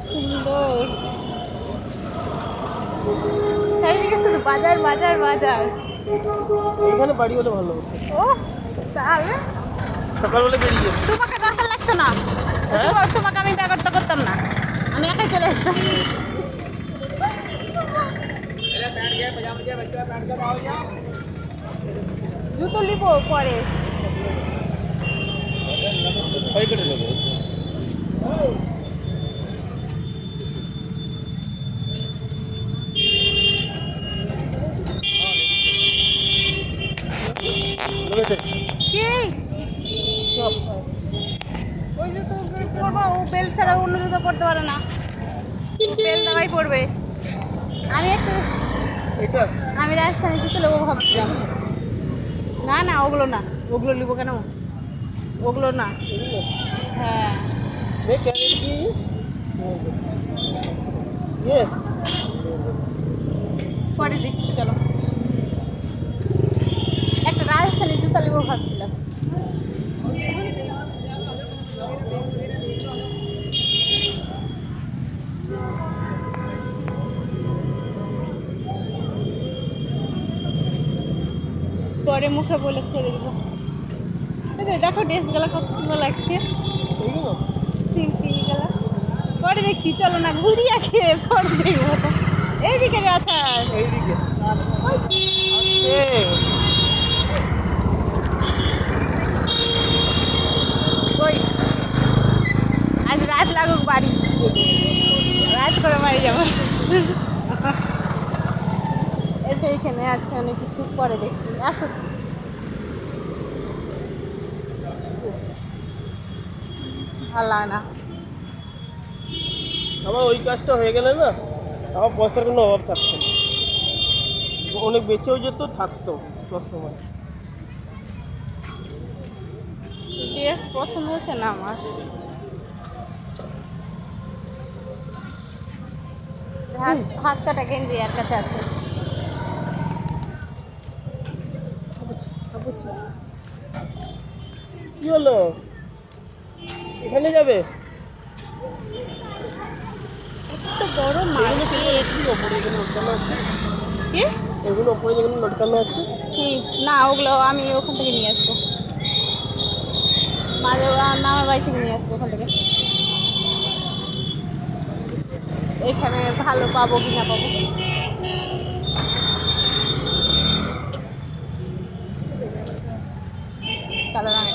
সুন্দর চারিদিকে শুধু বাজার বাজার বাজার। এখানে বাড়ি হলে ভালো হতো। ও তাহলে সকালবেলা বেরিয়ে যেত। তোমাকে দরকার লাগতো না। তোমাকে আমি ব্যাগত্তা করতাম না, আমি একাই চলে আসতাম। জুতো নিবো পরে। কি ওই জুতো পরবো? ও বেল ছাড়া অন্য জুতো পরতে পারে না, বেল দেওয়াই পড়বে। আমি রাজস্থানে জুতো নেবো ভাবছিলাম। না না ওগুলো না, ওগুলো নিবো কেন? ওগুলো না। হ্যাঁ পরে দেখছি, চলো। একটা রাজস্থানে জুতো নেবো ভাবছিলাম। পরে মুখে বলে ছেড়ে দিব। দেখো ড্রেসগুলো কত সুন্দর লাগছে, সিম্পল গুলা। পরে দেখছি, চলো না ঘুরিয়ে খেয়ে পরে দেখবো। এইদিকে আচ্ছা ওই আজ রাত লাগুক বাড়ি, রাত করে বাড়ি যাবো। এতে এখানে আছে অনেক কিছু, পরে দেখছি। আসো ভালো লাগে না। আমার ওই কাজটা হয়ে গেলে না আমার পয়সার কোনো অভাব থাকতো না, অনেক বেঁচেও যেত, থাকতো সবসময়। ড্রেস পছন্দ হচ্ছে না আমার। হাত কাটা গেঞ্জি আর কাছে আছে। কি হলো, এখানে যাবে? একটু বড় মাছ কি? এগুলো ওপরে যেগুলো লটকানো আছে কি না, ওগুলো আমি ওখান থেকে নিয়ে আসবো, মাঝে আমার বাড়ি থেকে নিয়ে আসবো ওখান থেকে। এখানে ভালো পাবো কি না পাবো। কালো রঙের